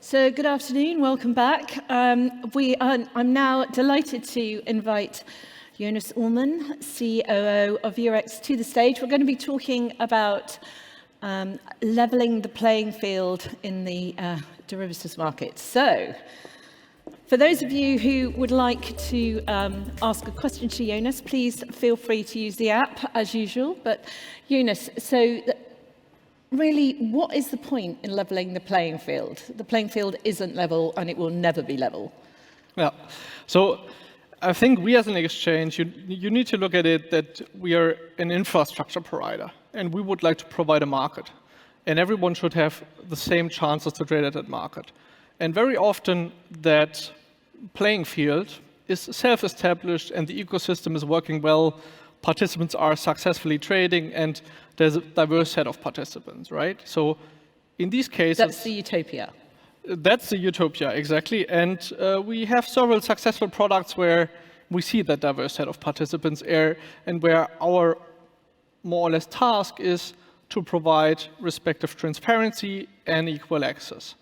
So good afternoon, welcome back. I'm now delighted to invite Jonas Ullman, COO of Eurex, to the stage. We're going to be talking about leveling the playing field in the derivatives market. So, for those of you who would like to ask a question to Jonas, please feel free to use the app as usual. But Jonas, really, what is the point in leveling the playing field? The playing field isn't level and it will never be level. Yeah, so I think we as an exchange, you need to look at it that we are an infrastructure provider and we would like to provide a market. And everyone should have the same chances to trade at that market. And very often that playing field is self-established and the ecosystem is working well. Participants are successfully trading and there's a diverse set of participants, right? So in these cases... That's the utopia. That's the utopia, exactly. And we have several successful products where we see that diverse set of participants and where our more or less task is to provide respective transparency and equal access.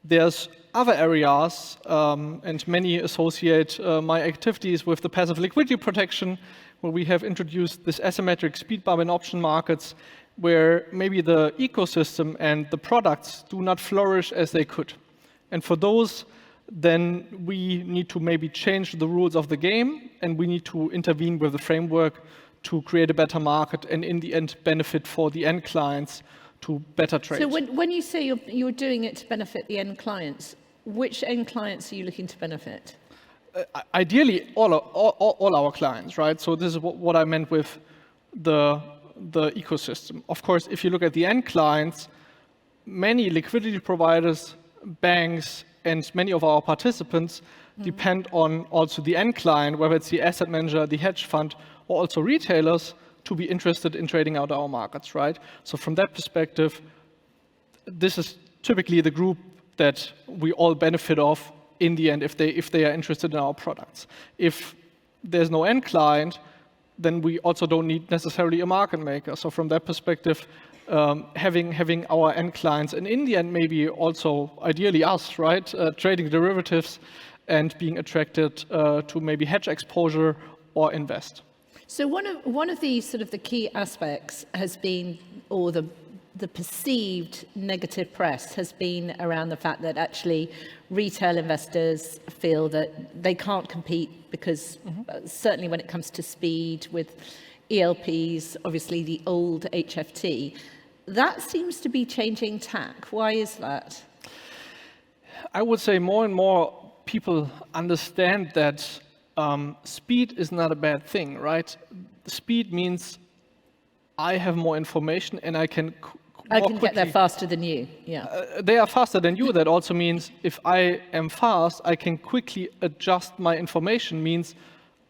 There's other areas, and many associate my activities with the passive liquidity protection, where we have introduced this asymmetric speed bump in option markets, where maybe the ecosystem and the products do not flourish as they could. And for those, then we need to maybe change the rules of the game, and we need to intervene with the framework to create a better market and in the end benefit for the end clients to better trade. So when you say you're doing it to benefit the end clients, which end clients are you looking to benefit? Ideally, all our clients, right? So this is what I meant with the ecosystem. Of course, if you look at the end clients, many liquidity providers, banks, and many of our participants depend on also the end client, whether it's the asset manager, the hedge fund, or also retailers, to be interested in trading out our markets, right? So from that perspective, this is typically the group that we all benefit of in the end if they are interested in our products. If there's no end client, then we also don't need necessarily a market maker. So from that perspective, having our end clients, and in the end maybe also ideally us, right, trading derivatives and being attracted to maybe hedge exposure or invest. So one of the sort of the key aspects has been, or the perceived negative press has been around the fact that actually retail investors feel that they can't compete because certainly when it comes to speed with ELPs, obviously the old HFT, that seems to be changing tack. Why is that? I would say more and more people understand that speed is not a bad thing, right? Speed means I have more information and I can get there faster than you, yeah. They are faster than you. That also means if I am fast, I can quickly adjust my information, means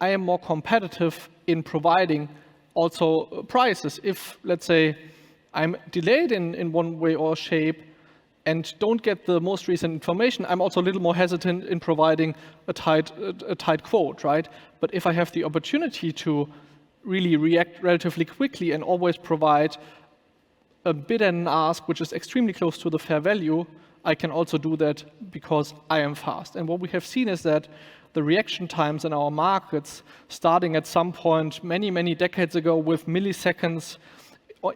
I am more competitive in providing also prices. If, let's say, I'm delayed in one way or shape and don't get the most recent information, I'm also a little more hesitant in providing a tight quote, right? But if I have the opportunity to really react relatively quickly and always provide a bid and an ask, which is extremely close to the fair value, I can also do that because I am fast. And what we have seen is that the reaction times in our markets, starting at some point many decades ago with milliseconds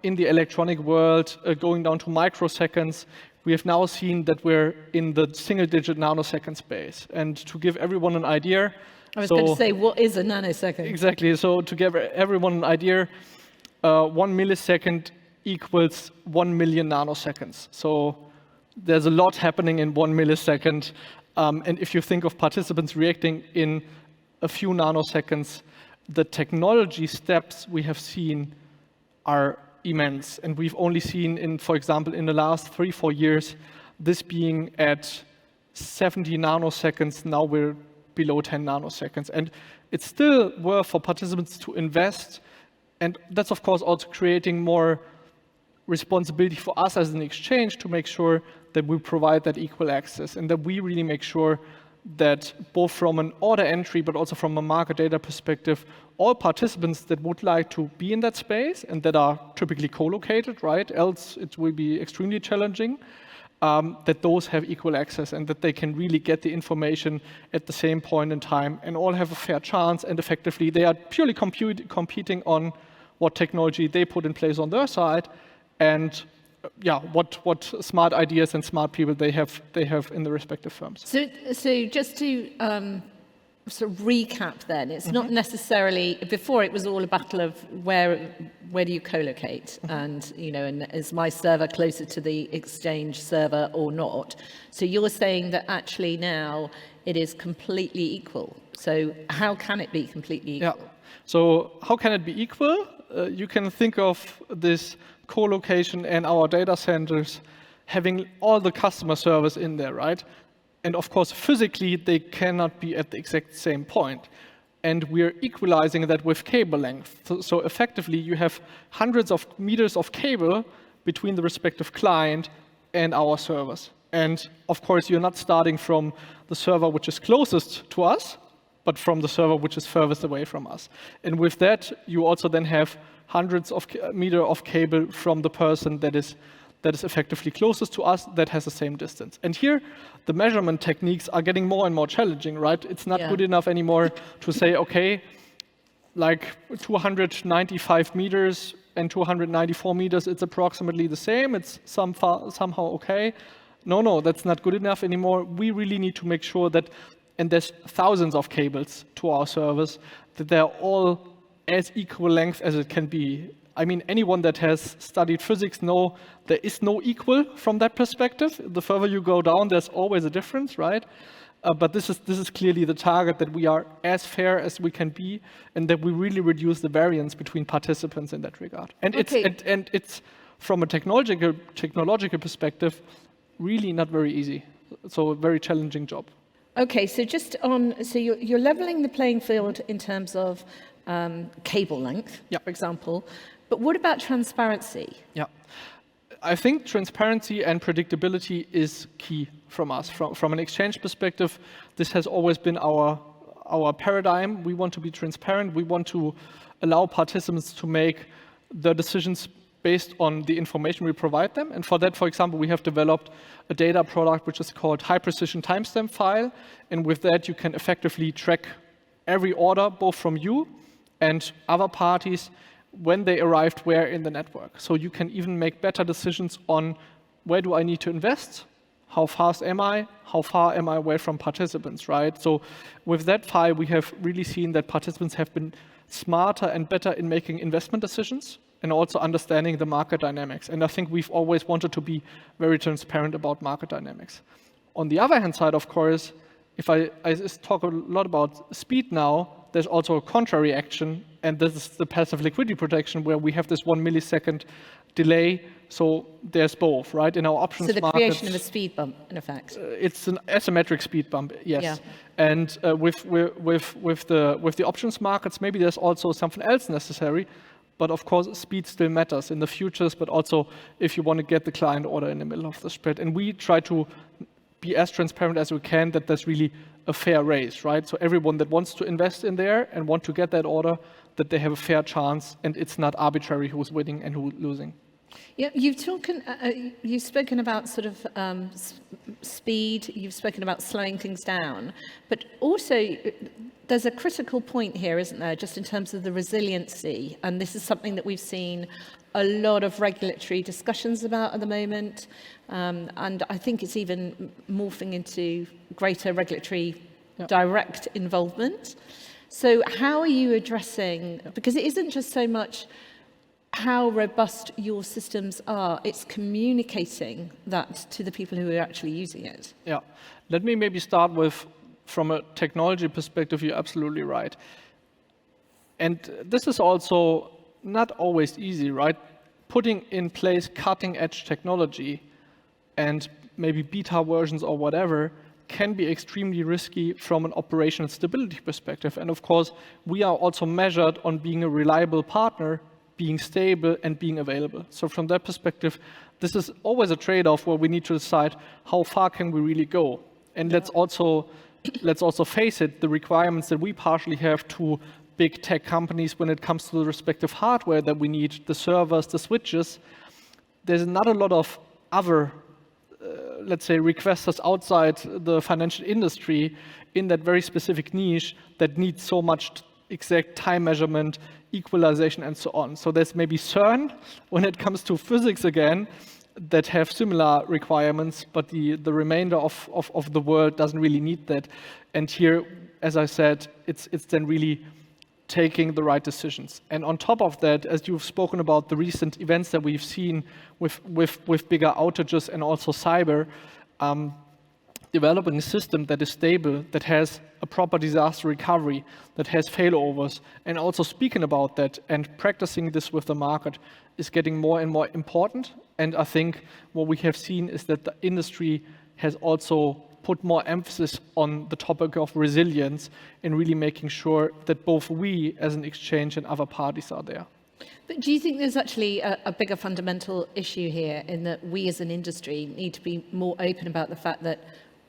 in the electronic world, going down to microseconds, we have now seen that we're in the single-digit nanosecond space. And to give everyone an idea, I was going to say, what is a nanosecond? Exactly. So to give everyone an idea, 1 millisecond equals 1 million nanoseconds. So there's a lot happening in 1 millisecond. And if you think of participants reacting in a few nanoseconds, the technology steps we have seen are immense. And we've only seen, for example, in the last 3-4 years, this being at 70 nanoseconds. Now we're below 10 nanoseconds. And it's still worth for participants to invest. And that's, of course, also creating more responsibility for us as an exchange to make sure that we provide that equal access and that we really make sure that both from an order entry but also from a market data perspective, all participants that would like to be in that space and that are typically co-located, right? Else it will be extremely challenging, that those have equal access and that they can really get the information at the same point in time and all have a fair chance, and effectively they are purely competing on what technology they put in place on their side and what smart ideas and smart people they have in the respective firms. So just to sort of recap then, it's not necessarily, before it was all a battle of where do you co-locate, and is my server closer to the Exchange server or not? So you're saying that actually now it is completely equal. So how can it be completely equal? Yeah. So how can it be equal? You can think of this co-location and our data centers having all the customer service in there, right? And of course, physically, they cannot be at the exact same point. And we're equalizing that with cable length. So effectively, you have hundreds of meters of cable between the respective client and our servers. And of course, you're not starting from the server which is closest to us, but from the server which is furthest away from us. And with that, you also then have hundreds of meters of cable from the person that is effectively closest to us, that has the same distance. And here, the measurement techniques are getting more and more challenging, right? It's not good enough anymore to say, okay, like 295 meters and 294 meters, it's approximately the same. It's somehow okay. No, that's not good enough anymore. We really need to make sure that, and there's thousands of cables to our servers, that they're all as equal length as it can be. I mean, anyone that has studied physics know there is no equal from that perspective. The further you go down, there's always a difference, right? But this is clearly the target, that we are as fair as we can be, and that we really reduce the variance between participants in that regard. And it's from a technological perspective, really not very easy. So a very challenging job. Okay, so just on, so you're leveling the playing field in terms of cable length, for example. But what about transparency? Yeah, I think transparency and predictability is key from us. From an Exchange perspective, this has always been our paradigm. We want to be transparent. We want to allow participants to make their decisions based on the information we provide them. And for that, for example, we have developed a data product which is called High Precision Timestamp File. And with that, you can effectively track every order, both from you and other parties, when they arrived where in the network. So you can even make better decisions on where do I need to invest, how fast am I, how far am I away from participants, right? So with that file, we have really seen that participants have been smarter and better in making investment decisions and also understanding the market dynamics. And I think we've always wanted to be very transparent about market dynamics. On the other hand side, of course, if I talk a lot about speed now, there's also a contrary action, and this is the passive liquidity protection, where we have this 1 millisecond delay. So there's both, right? In our options markets. So the creation of a speed bump, in effect. It's an asymmetric speed bump, yes. Yeah. And with the options markets, maybe there's also something else necessary. But of course, speed still matters in the futures, but also if you want to get the client order in the middle of the spread. And we try to be as transparent as we can, that there's really a fair race, right? So everyone that wants to invest in there and want to get that order, that they have a fair chance, and it's not arbitrary who's winning and who's losing. Yeah, you've spoken about sort of speed, you've spoken about slowing things down, but also there's a critical point here, isn't there, just in terms of the resiliency, and this is something that we've seen a lot of regulatory discussions about at the moment, and I think it's even morphing into greater regulatory direct involvement. So how are you addressing, because it isn't just so much how robust your systems are, it's communicating that to the people who are actually using it. Yeah, let me maybe start with, from a technology perspective, you're absolutely right. And this is also not always easy, right? Putting in place cutting edge technology and maybe beta versions or whatever can be extremely risky from an operational stability perspective. And of course, we are also measured on being a reliable partner, being stable and being available. So from that perspective, this is always a trade-off where we need to decide how far can we really go. And let's also face it, the requirements that we partially have to big tech companies when it comes to the respective hardware that we need, the servers, the switches, there's not a lot of other let's say, requesters outside the financial industry in that very specific niche that needs so much exact time measurement, equalization, and so on. So there's maybe CERN when it comes to physics again that have similar requirements, but the remainder of the world doesn't really need that. And here, as I said, it's then really taking the right decisions. And on top of that, as you've spoken about the recent events that we've seen with bigger outages and also cyber, developing a system that is stable, that has a proper disaster recovery, that has failovers, and also speaking about that and practicing this with the market is getting more and more important. And I think what we have seen is that the industry has also put more emphasis on the topic of resilience and really making sure that both we as an exchange and other parties are there. But do you think there's actually a bigger fundamental issue here in that we as an industry need to be more open about the fact that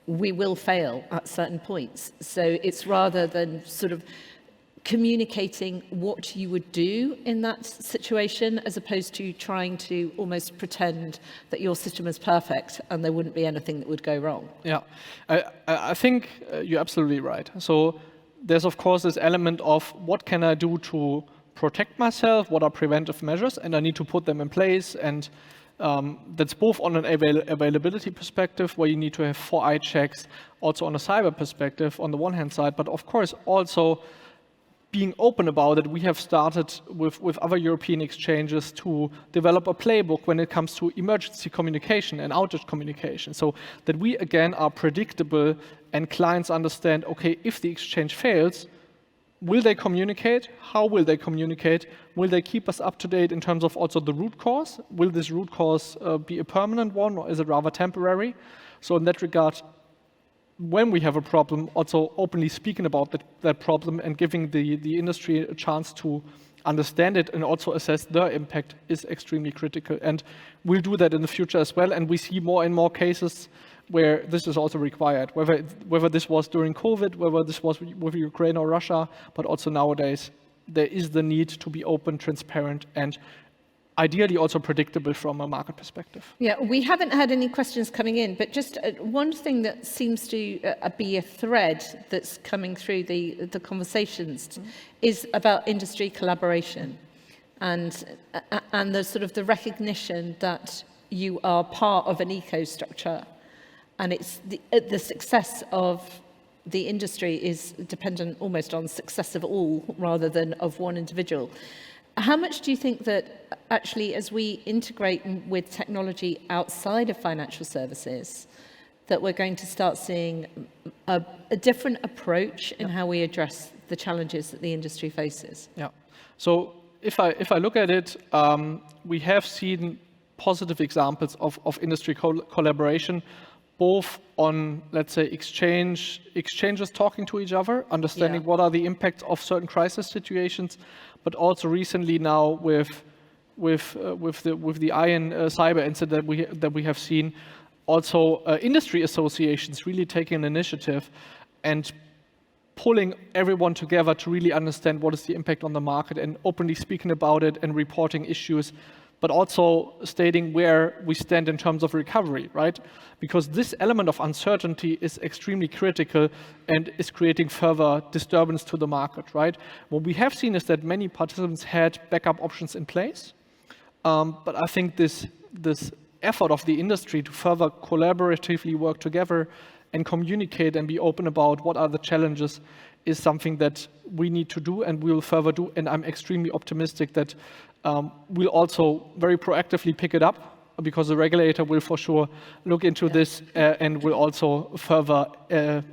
we will fail at certain points? So it's rather than sort of communicating what you would do in that situation as opposed to trying to almost pretend that your system is perfect and there wouldn't be anything that would go wrong. Yeah, I think you're absolutely right. So there's of course this element of what can I do to protect myself, what are preventive measures, and I need to put them in place. And that's both on an availability perspective, where you need to have 4i checks, also on a cyber perspective on the one hand side, but of course also being open about it. We have started with other European exchanges to develop a playbook when it comes to emergency communication and outage communication, so that we again are predictable and clients understand, okay, if the exchange fails, will they communicate? How will they communicate? Will they keep us up to date in terms of also the root cause? Will this root cause be a permanent one, or is it rather temporary? So in that regard, when we have a problem, also openly speaking about that problem and giving the industry a chance to understand it and also assess their impact is extremely critical. And we'll do that in the future as well. And we see more and more cases where this is also required, whether this was during COVID, whether this was with Ukraine or Russia, but also nowadays, there is the need to be open, transparent, and ideally also predictable from a market perspective. Yeah, we haven't had any questions coming in, but just one thing that seems to be a thread that's coming through the conversations is about industry collaboration and the sort of the recognition that you are part of an eco-structure, and it's the success of the industry is dependent almost on the success of all rather than of one individual. How much do you think that actually, as we integrate with technology outside of financial services, that we're going to start seeing a different approach in how we address the challenges that the industry faces? Yeah. So if I look at it, we have seen positive examples of industry collaboration, both on, let's say, exchanges talking to each other, understanding what are the impacts of certain crisis situations, but also recently now with the Iron cyber incident that we have seen, also industry associations really taking an initiative and pulling everyone together to really understand what is the impact on the market and openly speaking about it and reporting issues, but also stating where we stand in terms of recovery, right? Because this element of uncertainty is extremely critical and is creating further disturbance to the market, right? What we have seen is that many participants had backup options in place, but I think this effort of the industry to further collaboratively work together and communicate and be open about what are the challenges is something that we need to do and we will further do. And I'm extremely optimistic that we'll also very proactively pick it up, because the regulator will for sure look into this and will also further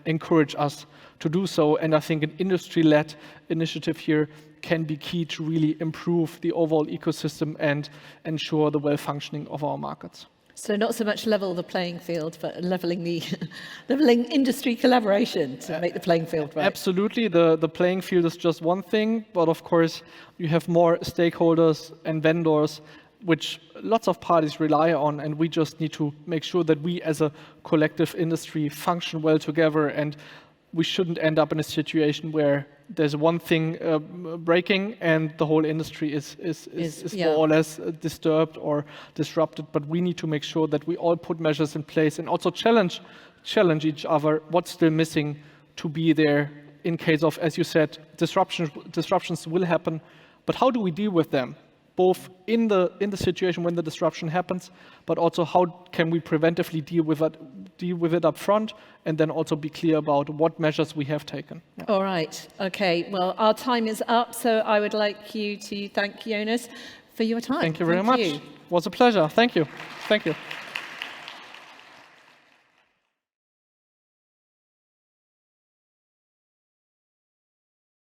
encourage us to do so. And I think an industry-led initiative here can be key to really improve the overall ecosystem and ensure the well-functioning of our markets. So not so much level the playing field, but leveling industry collaboration to make the playing field right. Absolutely, the playing field is just one thing, but of course you have more stakeholders and vendors which lots of parties rely on, and we just need to make sure that we as a collective industry function well together and we shouldn't end up in a situation where there's one thing breaking and the whole industry is more or less disturbed or disrupted. But we need to make sure that we all put measures in place and also challenge each other. What's still missing to be there in case of, as you said, disruptions will happen. But how do we deal with them? Both in the situation when the disruption happens, but also how can we preventively deal with it up front, and then also be clear about what measures we have taken. Yeah. All right. Okay. Well, our time is up, so I would like you to thank Jonas for your time. Thank you very much. It was a pleasure. Thank you. Thank you.